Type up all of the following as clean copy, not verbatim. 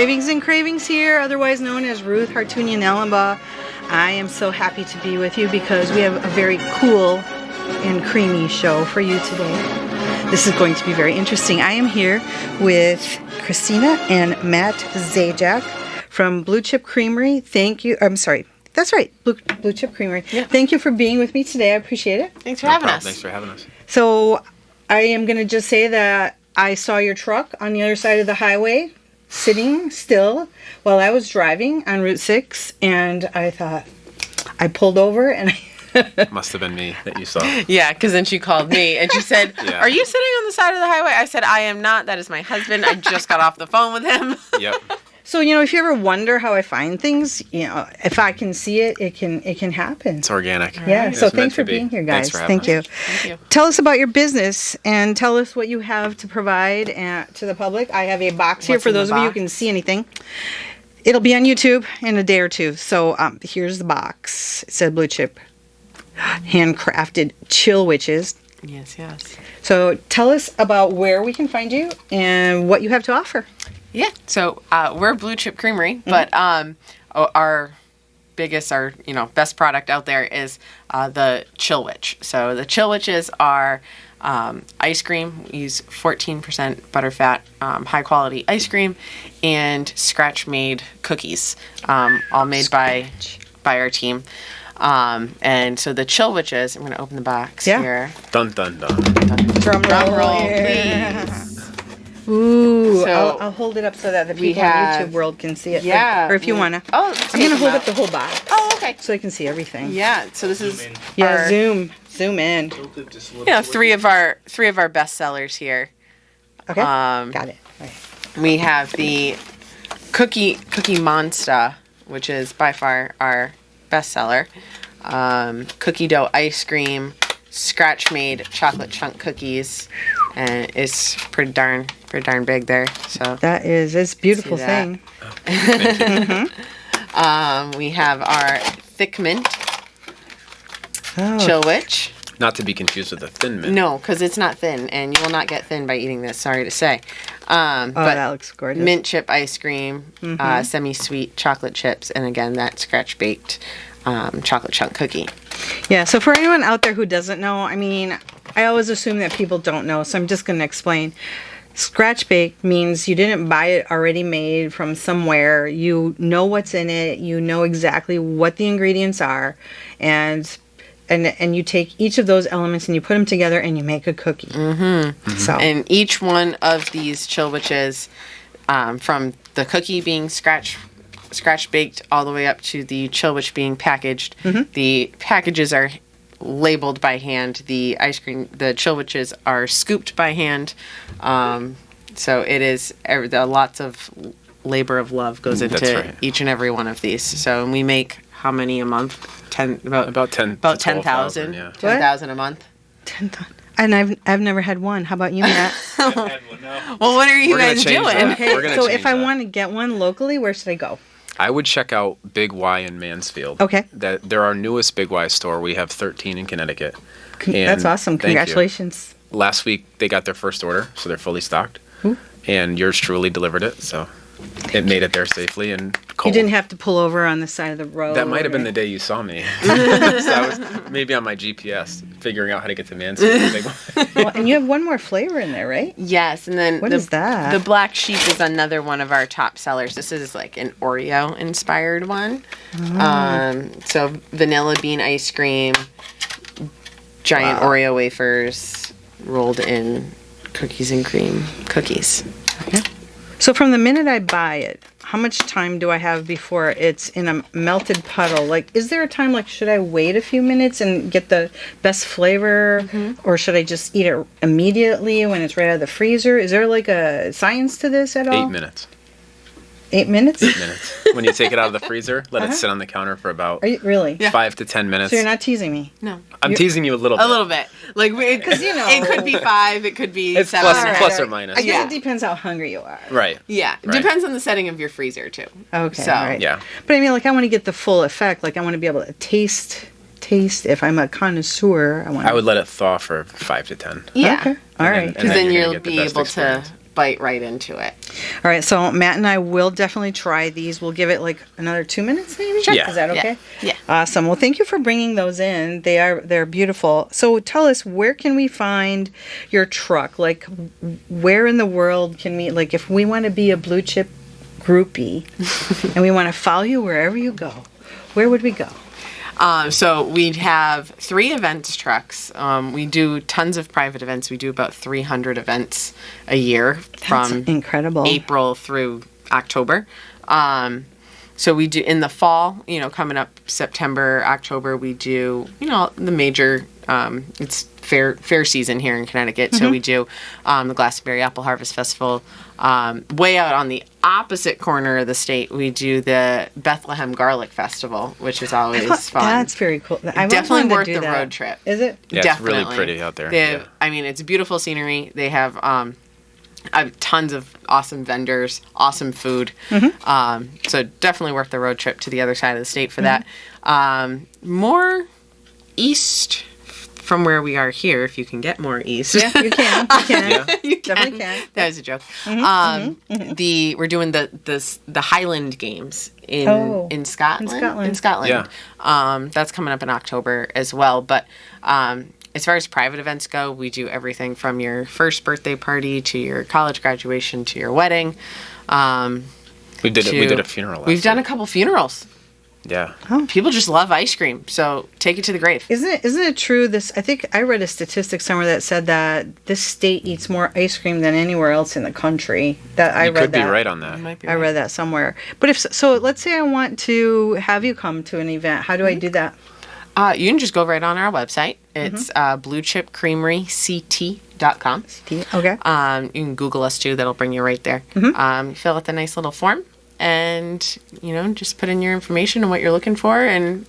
Ravings and Cravings here, otherwise known as Ruth Hartunian Ellenbaugh. I am so happy to be with you because we have a very cool and creamy show for you today. This is going to be very interesting. I am here with Christina and Matt Zajac from Blue Chip Creamery. Thank you. I'm sorry. That's right. Blue Chip Creamery. Yeah. Thank you for being with me today. I appreciate it. Thanks for having us. Thanks for having us. So I am going to just say that I saw your truck on the other side of the highway, sitting still while I was driving on Route 6, and I thought, I pulled over and Must have been me that you saw. Yeah, because then she called me and she said, Yeah. Are you sitting on the side of the highway? I said, I am not. That is my husband. I just got off the phone with him. Yep. So, if you ever wonder how I find things, if I can see it, it can happen. It's organic. Yeah, It's so meant thanks to for be. being here, guys. Thanks for having Thank you. us. Thank you. Tell us about your business and tell us what you have to provide to the public. I have a box here What's for in the those of you who box? can see anything. It'll be on YouTube in a day or two. So here's the box. It said Blue Chip. Handcrafted chill witches. Yes. So tell us about where we can find you and what you have to offer. Yeah. So we're Blue Chip Creamery, but our biggest, best product out there is the Chill Witch. So the Chill Witches are ice cream. We use 14% butterfat, high quality ice cream, and scratch made cookies, all made by our team. And so the Chill Witches, I'm going to open the box here. Dun, dun, dun. Drum roll, yeah. please. Ooh, So I'll hold it up so that the we people in have- YouTube world can see it. Yeah. Or if you want to. Oh, I'm going to hold up the whole box. Oh, okay. So they can see everything. Yeah. So this is Yeah, our, zoom in. three of our best sellers here. Okay, got it. All right. We have the Cookie Monster, which is by far our bestseller. Cookie dough ice cream, scratch made chocolate chunk cookies, and it's pretty darn big there. So It's a beautiful See that? thing. we have our thick mint Oh, Chill Witch. Not to be confused with the thin mint. No, because it's not thin, and you will not get thin by eating this. Sorry to say. oh, But that looks gorgeous. mint chip ice cream, semi-sweet chocolate chips, and again that scratch baked chocolate chunk cookie. Yeah, so for anyone out there who doesn't know, I always assume that people don't know, so I'm just going to explain. Scratch baked means you didn't buy it already made from somewhere. You know what's in it. You know exactly what the ingredients are, and you take each of those elements and you put them together and you make a cookie. So And each one of these Chill Witches, from the cookie being scratch baked all the way up to the Chill Witch being packaged, the packages are labeled by hand. The ice cream, the Chill Witches are scooped by hand. So it is lots of labor of love goes into That's right. each and every one of these. So and we make how many a month? About 10. About to 10,000. 12,000, yeah. 10,000 a month. 10 and I've never had one. How about you, Matt? Well, what are you We're gonna guys change doing? that. Okay, We're gonna so change if I that. want to get one locally, where should I go? I would check out Big Y in Mansfield. Okay. They're our newest Big Y store. We have 13 in Connecticut. That's awesome. Thank you. Congratulations. Last week they got their first order, so they're fully stocked. And yours truly delivered it, so it made it there safely and cold. You didn't have to pull over on the side of the road. That might have been the day you saw me. So I was maybe on my GPS figuring out how to get to Mansfield. Well, and you have one more flavor in there, right? Yes, and then What is that? The Black Sheep is another one of our top sellers. This is like an Oreo inspired one. So vanilla bean ice cream, giant Oreo wafers rolled in cookies and cream cookies. So from the minute I buy it, how much time do I have before it's in a melted puddle? Like, is there a time, like, should I wait a few minutes and get the best flavor? Or should I just eat it immediately when it's right out of the freezer? Is there, like, a science to this at all? 8 minutes. 8 minminutes? 8 minutes. When you take it out of the freezer, let it sit on the counter for about Are you, really? Yeah. 5 to 10 minutes. So you're not teasing me? No. I'm teasing you a little bit. A little bit. Like, because, it could be 5, it could be It's 7. plus or minus. I guess Yeah. it depends how hungry you are. Right. Yeah. Right. Depends on the setting of your freezer, too. Okay, So, all right. Yeah. But I mean, like, I want to get the full effect. Like, I want to be able to taste. If I'm a connoisseur, I want I would let it thaw for 5 to 10. Yeah. Okay. All right. Because then you're you'll gonna get the be best able experience. to bite right into it. All right, so Matt and I will definitely try these. We'll give it like another 2 minutes, maybe. Sure. Yeah. Is that Yeah. okay? Yeah. Awesome. Well, thank you for bringing those in. They're beautiful. So tell us, where can we find your truck? Like, where in the world can we, like, if we want to be a blue chip groupie and we want to follow you wherever you go, where would we go? So we have 3 events trucks. We do tons of private events. We do about 300 events a year That's from incredible. April through October. So we do in the fall, coming up September, October, we do, the major, it's fair season here in Connecticut. So we do the Glastonbury Apple Harvest Festival. Way out on the opposite corner of the state, we do the Bethlehem Garlic Festival, which is always fun. That's very cool. I Definitely wanted to worth do the that. road trip. Is it? Yeah, Definitely. it's really pretty out there. They have, Yeah. I mean, it's beautiful scenery. They have tons of awesome vendors, awesome food. So definitely worth the road trip to the other side of the state for that. More east from where we are here, if you can get more east. Yeah, you can. You can. Yeah. You Definitely can. That was a joke. We're doing the Highland Games in Scotland. In Scotland. Yeah. That's coming up in October as well. But as far as private events go, we do everything from your first birthday party to your college graduation to your wedding. We did a funeral. We've done a couple funerals. Yeah. People just love ice cream, so take it to the grave. Isn't it true? I think I read a statistic somewhere that said that this state eats more ice cream than anywhere else in the country. You could be right on that. You might be I right. read that somewhere. But so let's say I want to have you come to an event. How do I do that? You can just go right on our website. It's bluechipcreameryct.com. Okay. You can Google us too. That'll bring you right there. Fill out the nice little form, and just put in your information and what you're looking for, and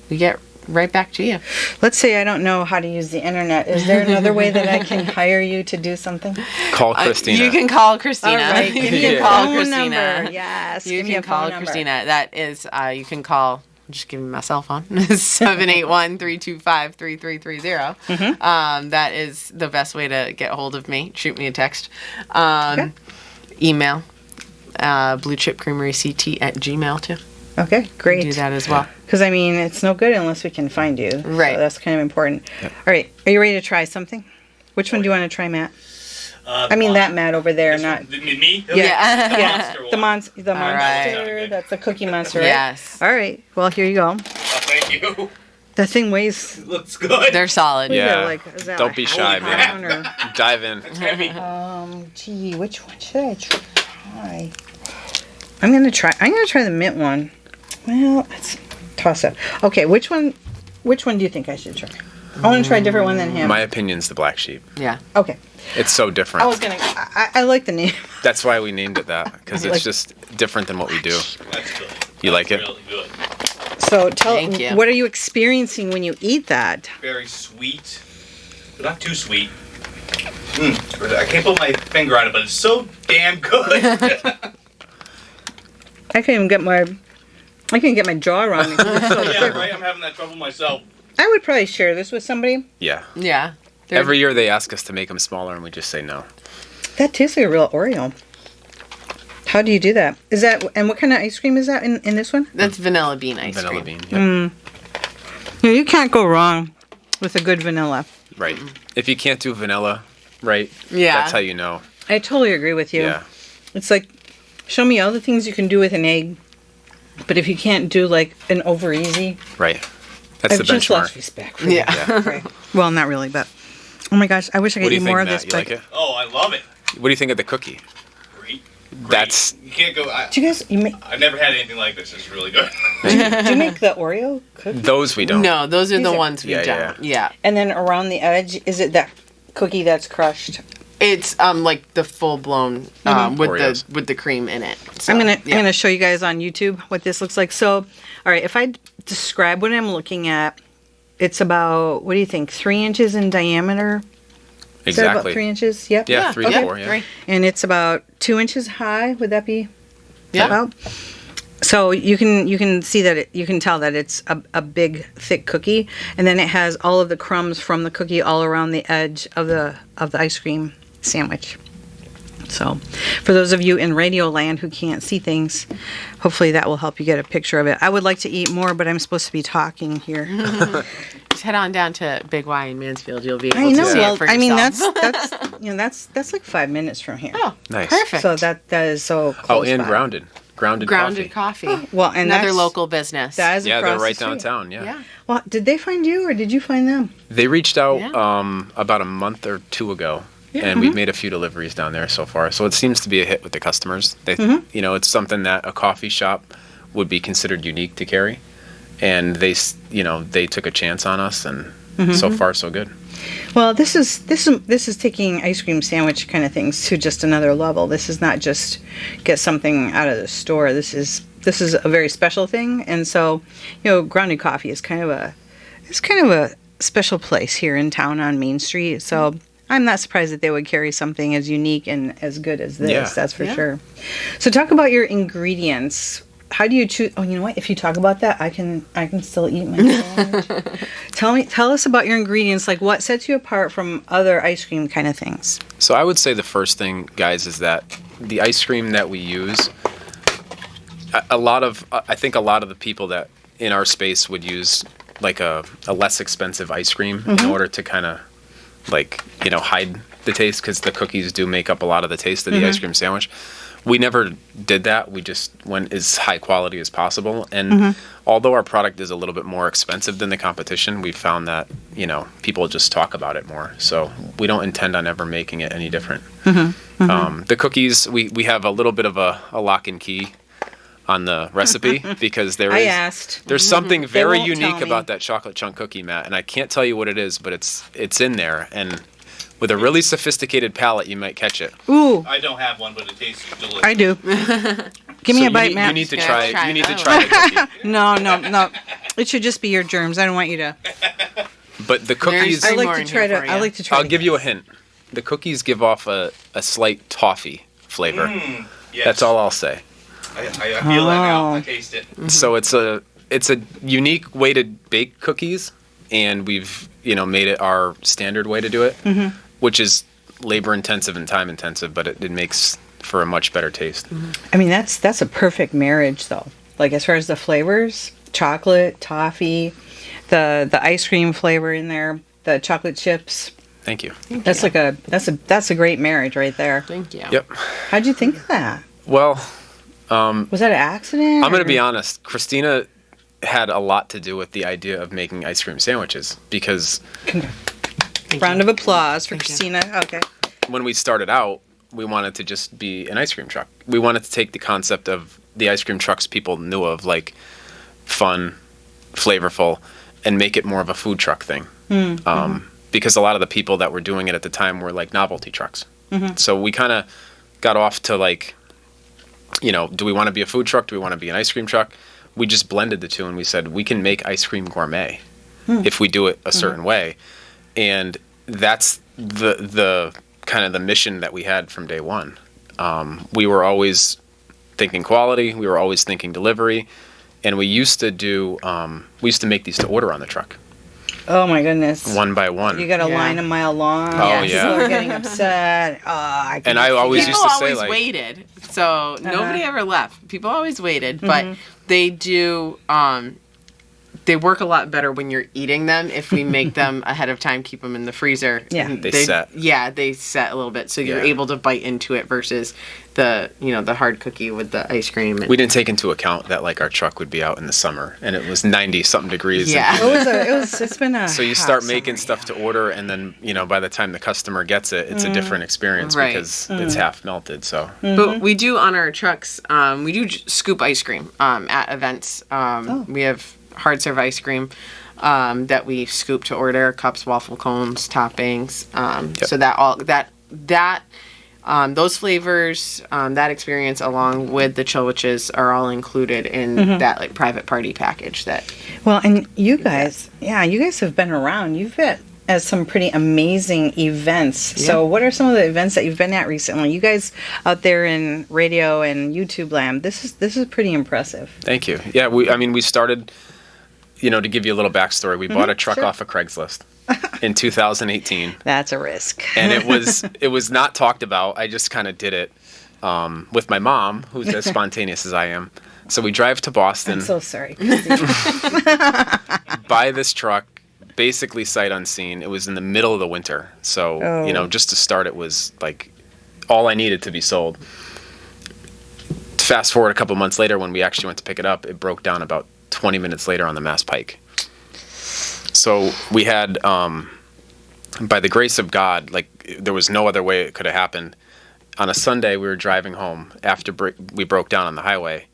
we get right back to you. Let's say I don't know how to use the internet. Is there another way that I can hire you to do something? Call Christina. You can call Christina. All right. Give me a call phone Christina. number. Yes. You give me can a call phone number. Christina. That is, you can call. Just give me my cell phone. 781-325-3330. That is the best way to get hold of me. Shoot me a text. Email. bluechipcreameryct@gmail too. Okay, great. Do that as well. Because, I mean, it's no good unless we can find you. Right. So that's kind of important. All right. Are you ready to try something? Which one do you want to try, Matt? I mean, that Matt over there, not... Me? Yeah. The The monster monster. right. That's the cookie monster, right? Yes. All right. Well, here you go. one. Oh, thank you. That thing weighs... It looks good. They're solid. Yeah. Is that Don't be shy, a man. pound or- Dive in. It's heavy. Gee, which one should I try? I'm gonna try the mint one. Well, let's toss it. Okay, which one do you think I should try? I want to try a different one than him. My opinion's the black sheep. Yeah. Okay. It's so different. I like the name. That's why we named it that, because I it's like- just different than what we do. That's good. You like it? Really good. So Thank you. what are you experiencing when you eat that? Very sweet, but not too sweet. I can't put my finger on it, but it's so damn good. I can't even get my jaw around it. 'cause it's so Yeah, different. right. I'm having that trouble myself. I would probably share this with somebody. Yeah. Yeah. Every year they ask us to make them smaller, and we just say no. That tastes like a real Oreo. How do you do that? And what kind of ice cream is that in this one? That's vanilla bean ice Vanilla cream. bean. Yep. Yeah, you can't go wrong with a good vanilla. Right. If you can't do vanilla, right? Yeah. That's how you know. I totally agree with you. Yeah. It's like, show me all the things you can do with an egg, but if you can't do like an over easy, Right. That's I've the just lost benchmark. respect for you. Yeah. Right. Well, not really, but oh my gosh, I wish I What could do eat you more think, of Matt? this. You But like it? Oh, I love it. What do you think of the cookie? Great. That's You can't go. do you guys I've never had anything like this. It's really good. do you make the Oreo cookie? those we don't. No, those are These the are- ones we Yeah, don't. Yeah. And then around the edge, is it that cookie that's crushed? It's like the full blown Oreos. with the cream in it. So, I'm yeah. gonna show you guys on YouTube what this looks like. So, all right, if I describe what I'm looking at, it's about, what do you think, 3 inches in diameter? Is that about Exactly. 3 inches? Yep. Yeah, 3 to okay. 4. Yeah. 3. And it's about 2 inches high. Would that be? Yeah. About? So you can see that you can tell that it's a big thick cookie, and then it has all of the crumbs from the cookie all around the edge of the ice cream sandwich. So, for those of you in Radio Land who can't see things, hopefully that will help you get a picture of it. I would like to eat more, but I'm supposed to be talking here. Just head on down to Big Y in Mansfield. You'll be able I know. to see Well, it for I mean, yourself. that's like 5 minutes from here. Oh, Nice. perfect. So that is so close. Oh, and by. grounded Grounded coffee. coffee. Well, and Another that's- local business. That is Yeah, across they're the right street. downtown. Yeah. Yeah. Well, did they find you or did you find them? They reached out Yeah. about a month or two ago, and we've made a few deliveries down there so far. So it seems to be a hit with the customers. They, you know, it's something that a coffee shop would be considered unique to carry, and they took a chance on us, and so far so good. Well, this is taking ice cream sandwich kind of things to just another level. This is not just get something out of the store. This is a very special thing, and so grounded coffee is kind of a special place here in town on Main Street. So I'm not surprised that they would carry something as unique and as good as this. Yeah. That's for sure. So talk about your ingredients. How do you choose? Oh, you know what? If you talk about that, I can still eat my sandwich. Tell us about your ingredients. Like, what sets you apart from other ice cream kind of things? So I would say the first thing, guys, is that the ice cream that we use, I think a lot of the people that in our space would use like a less expensive ice cream in order to kind of hide the taste, because the cookies do make up a lot of the taste of the ice cream sandwich. We never did that. We just went as high quality as possible. And although our product is a little bit more expensive than the competition, we found that, people just talk about it more. So we don't intend on ever making it any different. The cookies, we have a little bit of a lock and key on the recipe because there's something very won't tell unique me. about that chocolate chunk cookie, Matt. And I can't tell you what it is, but it's in there. And with a really sophisticated palate, you might catch it. Ooh, I don't have one, but it tastes delicious. I do. Give me a bite, Matt. You need to Yeah, try. try You need to that try the cookie. No. It should just be your germs. I don't want you to. But the cookies, Three I more like to in try here to. for I you. like to try. I'll give you a hint. The cookies give off a slight toffee flavor. Yes. That's all I'll say. I feel that now. I taste it. So it's a unique way to bake cookies, and we've made it our standard way to do it, which is labor intensive and time intensive, but it makes for a much better taste. I mean, that's a perfect marriage, though. Like as far as the flavors, chocolate, toffee, the ice cream flavor in there, the chocolate chips. Thank you. That's a great marriage right there. Thank you. Yep. How'd you think of that? Well, Was that an accident? I'm going to or- be honest. Christina had a lot to do with the idea of making ice cream sandwiches, because Round of applause for Thank you. Christina. Okay. when we started out, we wanted to just be an ice cream truck. We wanted to take the concept of the ice cream trucks people knew of, like fun, flavorful, and make it more of a food truck thing. Because a lot of the people that were doing it at the time were like novelty trucks. So we kind of got off to like, do we want to be a food truck? Do we want to be an ice cream truck? We just blended the two, and we said we can make ice cream gourmet if we do it a certain way. And that's the kind of the mission that we had from day one. We were always thinking quality. We were always thinking delivery. And we used to make these to order on the truck, Oh my goodness. one by one. You got a Yeah. line a mile long. Oh, People yeah. are getting upset. And I always People used to say, always like, waited, so nobody ever left. People always waited, but they do. They work a lot better when you're eating them. If we make them ahead of time, keep them in the freezer. Yeah. and They set. Yeah, they set a little bit, so you're Yeah. able to bite into it versus the the hard cookie with the ice cream. And, we didn't take into account that like our truck would be out in the summer and it was 90 something degrees. Yeah. It's been a. So you hot start making summer, stuff to order, and then by the time the customer gets it, it's a different experience Right. because it's half melted. So But we do on our trucks. We do scoop ice cream at events. We have hard serve ice cream that we scoop to order: cups, waffle cones, toppings. So that those flavors, that experience, along with the chilwiches, are all included in that like private party package. That Well, and you guys have been around. You've been at some pretty amazing events. So what are some of the events that you've been at recently? You guys out there in radio and YouTube land, this is pretty impressive. thank you. Yeah, we started. To give you a little backstory, we bought a truck sure. off of Craigslist. in 2018. That's a risk. And it was not talked about. I just kind of did it with my mom, who's as spontaneous as I am. So we drive to Boston. I'm so sorry. Buy this truck, basically sight unseen. It was in the middle of the winter. So, just to start, it was like all I needed to be sold. Fast forward a couple months later, when we actually went to pick it up, it broke down about 20 minutes later on the Mass Pike. So we had, by the grace of God, like there was no other way it could have happened. On a Sunday, we were driving home after we broke down on the highway.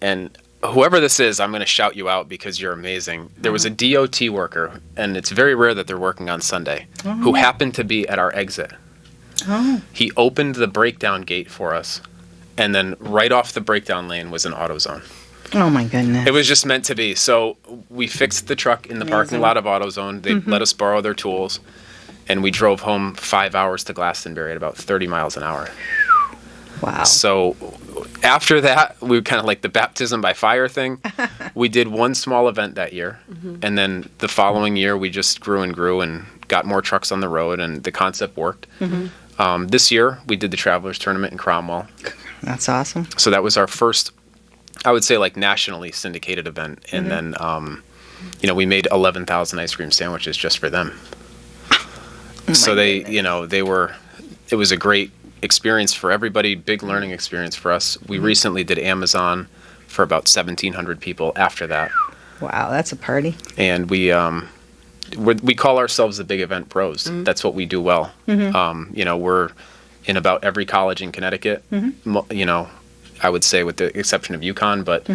And whoever this is, I'm going to shout you out because you're amazing. There was a DOT worker, and it's very rare that they're working on Sunday, who happened to be at our exit. Oh. He opened the breakdown gate for us, and then right off the breakdown lane was an AutoZone. Oh my goodness. It was just meant to be. So we fixed the truck in the parking lot of AutoZone. They let us borrow their tools, and we drove home 5 hours to Glastonbury at about 30 miles an hour. Wow. So after that, we were kind of like the baptism by fire thing. We did one small event that year, and then the following year we just grew and got more trucks on the road, and the concept worked. This year we did the Travelers Tournament in Cromwell. That's awesome. So that was our first, I would say, like nationally syndicated event, and then we made 11,000 ice cream sandwiches just for them. So they, it was a great experience for everybody, big learning experience for us. We recently did Amazon for about 1,700 people after that. Wow, that's a party. And we call ourselves the Big Event Pros. That's what we do well. We're in about every college in Connecticut, I would say with the exception of UConn, but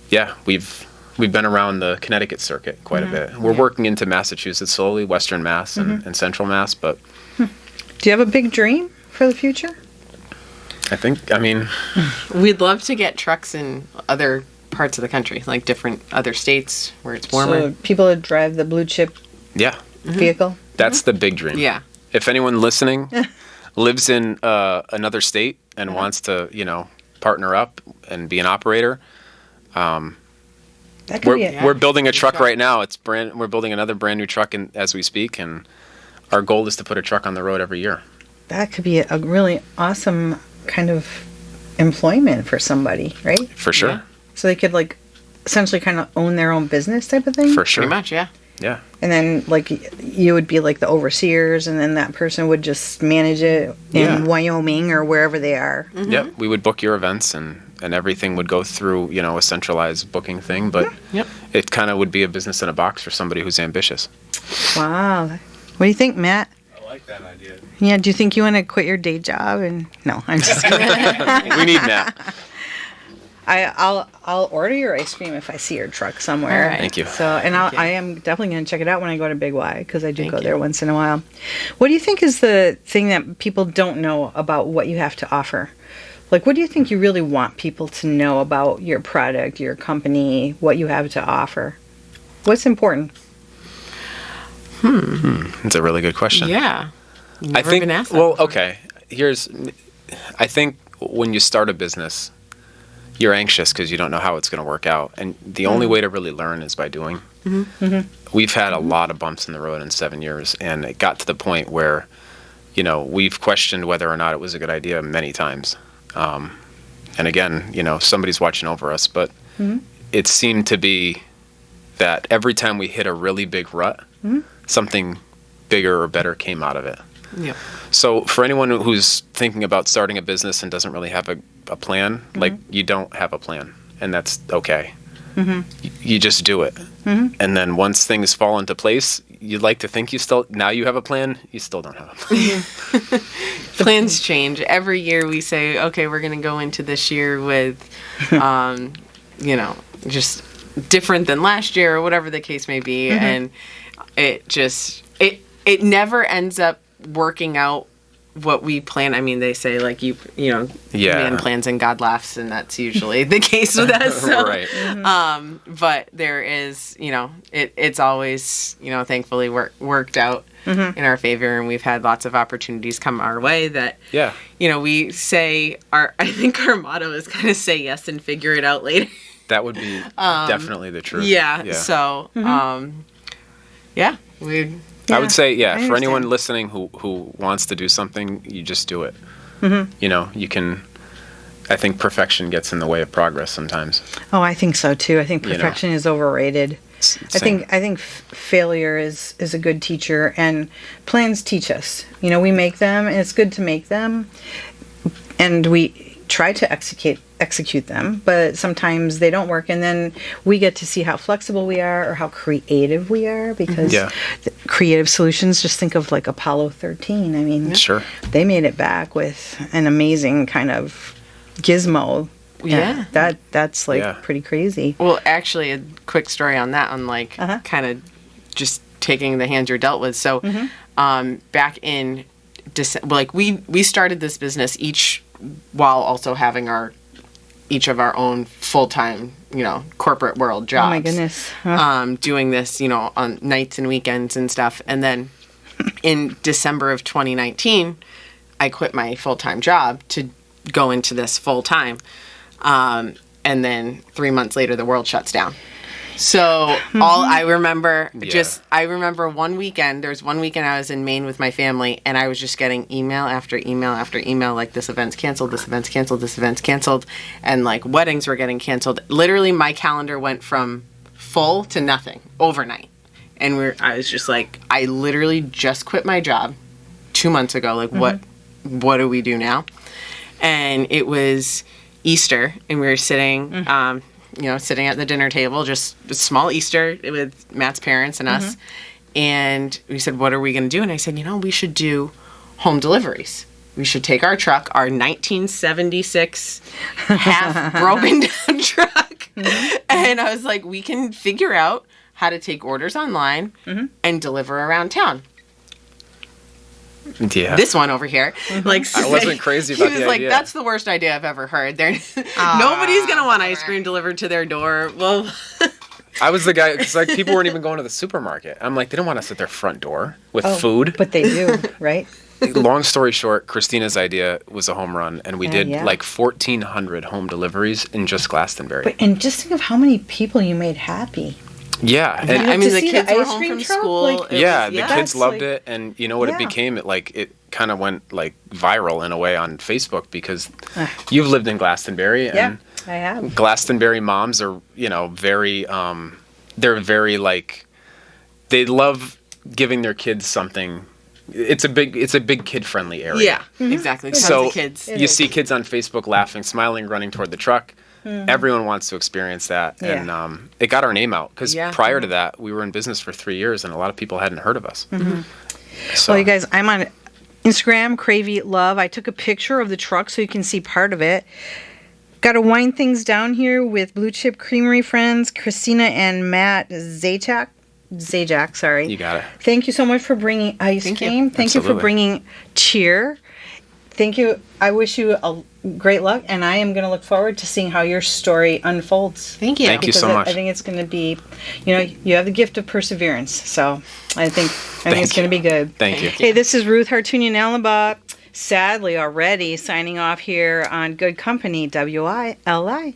yeah, we've been around the Connecticut circuit quite a bit. We're working into Massachusetts slowly, Western Mass and Central Mass, but... Do you have a big dream for the future? We'd love to get trucks in other parts of the country, like different other states where it's warmer. So people that drive the blue chip vehicle? That's the big dream. Yeah. If anyone listening lives in another state and wants to, partner up and be an operator, we're building a truck right now. We're building another brand new truck as we speak, and our goal is to put a truck on the road every year. That could be a really awesome kind of employment for somebody, right? For sure. Yeah. So they could essentially kind of own their own business type of thing? For sure. Pretty much, yeah. Yeah. And then you would be like the overseers, and then that person would just manage it in Wyoming or wherever they are. Yep. We would book your events, and everything would go through, a centralized booking thing, but it kind of would be a business in a box for somebody who's ambitious. Wow. What do you think, Matt? I like that idea. Yeah, do you think you want to quit your day job? No, I'm just kidding. We need Matt. I'll order your ice cream if I see your truck somewhere. All right. Thank you. So, I am definitely going to check it out when I go to Big Y, because I do go there once in a while. What do you think is the thing that people don't know about what you have to offer? Like, what do you think you really want people to know about your product, your company, what you have to offer? What's important? That's a really good question. Yeah. I think, been asked that before. okay. I think when you start a business, you're anxious because you don't know how it's going to work out. And the only way to really learn is by doing. We've had a lot of bumps in the road in 7 years, and it got to the point where, we've questioned whether or not it was a good idea many times. And again, somebody's watching over us, but it seemed to be that every time we hit a really big rut, something bigger or better came out of it. Yeah. So for anyone who's thinking about starting a business and doesn't really have a plan, you don't have a plan, and that's okay. You just do it. And then once things fall into place, you'd like to think now you have a plan, you still don't have a plan. Plans change. Every year we say, okay, we're going to go into this year with, just different than last year or whatever the case may be. And it never ends up working out what we plan. I mean, they say man plans and God laughs, and that's usually the case with us. So, Right. But there is, it's always, thankfully worked out in our favor, and we've had lots of opportunities come our way that, we say I think our motto is kind of say yes and figure it out later. That would be definitely the truth. Yeah. So, I would say, I for anyone understand. listening who wants to do something, you just do it. You can. I think perfection gets in the way of progress sometimes. Oh, I think so too. I think You know. perfection is overrated. I Same. think failure is a good teacher, and plans teach us. We make them, and it's good to make them, and we try to execute them, but sometimes they don't work, and then we get to see how flexible we are or how creative we are, because Yeah. the creative solutions, just think of like Apollo 13. I mean, Sure. they made it back with an amazing kind of gizmo. Yeah. That's like Yeah. pretty crazy. Well, actually, a quick story on that, on like Uh-huh. kind of just taking the hands you're dealt with. So, back in December, like we started this business each while also having each of our own full time, corporate world jobs. Oh my goodness. Huh. Doing this, on nights and weekends and stuff, and then in December of 2019, I quit my full time job to go into this full time. And then 3 months later, the world shuts down. So all I remember, I remember one weekend, there was one weekend I was in Maine with my family, and I was just getting email after email after email, like this event's canceled, this event's canceled, this event's canceled. And like weddings were getting canceled. Literally my calendar went from full to nothing overnight. And I was just like, I literally just quit my job 2 months ago. Like what do we do now? And it was Easter, and we were sitting, sitting at the dinner table, just a small Easter with Matt's parents and us. And we said, what are we going to do? And I said, we should do home deliveries. We should take our truck, our 1976 half broken down truck. And I was like, we can figure out how to take orders online and deliver around town. Yeah. This one over here, like I wasn't crazy about he was the like, idea. "That's the worst idea I've ever heard." Nobody's gonna want ice cream delivered to their door. Well, I was the guy, because like people weren't even going to the supermarket. I'm like, they don't want us at their front door with food. But they do, right? Long story short, Christina's idea was a home run, and we did yeah. like 1,400 home deliveries in just Glastonbury. And just think of how many people you made happy. Yeah, and I mean, to the see kids the were ice home cream from truck, school. like- It yeah, was- the kids That's loved like- it, and you know what Yeah. it became? It kind of went like viral in a way on Facebook, because you've lived in Glastonbury, and Yeah, I have. Glastonbury moms are, very, they're very like, they love giving their kids something. It's a big kid friendly area. Yeah, exactly. Tons So of kids. It you is. see kids on Facebook laughing, smiling, running toward the truck. Everyone wants to experience that, Yeah. and it got our name out, because Yeah. prior to that, we were in business for 3 years, and a lot of people hadn't heard of us. So, Well, you guys, I'm on Instagram, Crave Eat Love. I took a picture of the truck so you can see part of it. Got to wind things down here with Blue Chip Creamery friends, Christina and Matt Zajac, sorry. you got it. Thank you so much for bringing ice Thank you. cream. Thank you for Absolutely. bringing cheer. Thank you. I wish you a great luck, and I am going to look forward to seeing how your story unfolds. Thank you. Thank you Because so much. I think it's going to be, you have the gift of perseverance. So I think it's going to be good. Thank you. Hey, this is Ruth Hartunian Allenbaugh, sadly already signing off here on Good Company, WILI.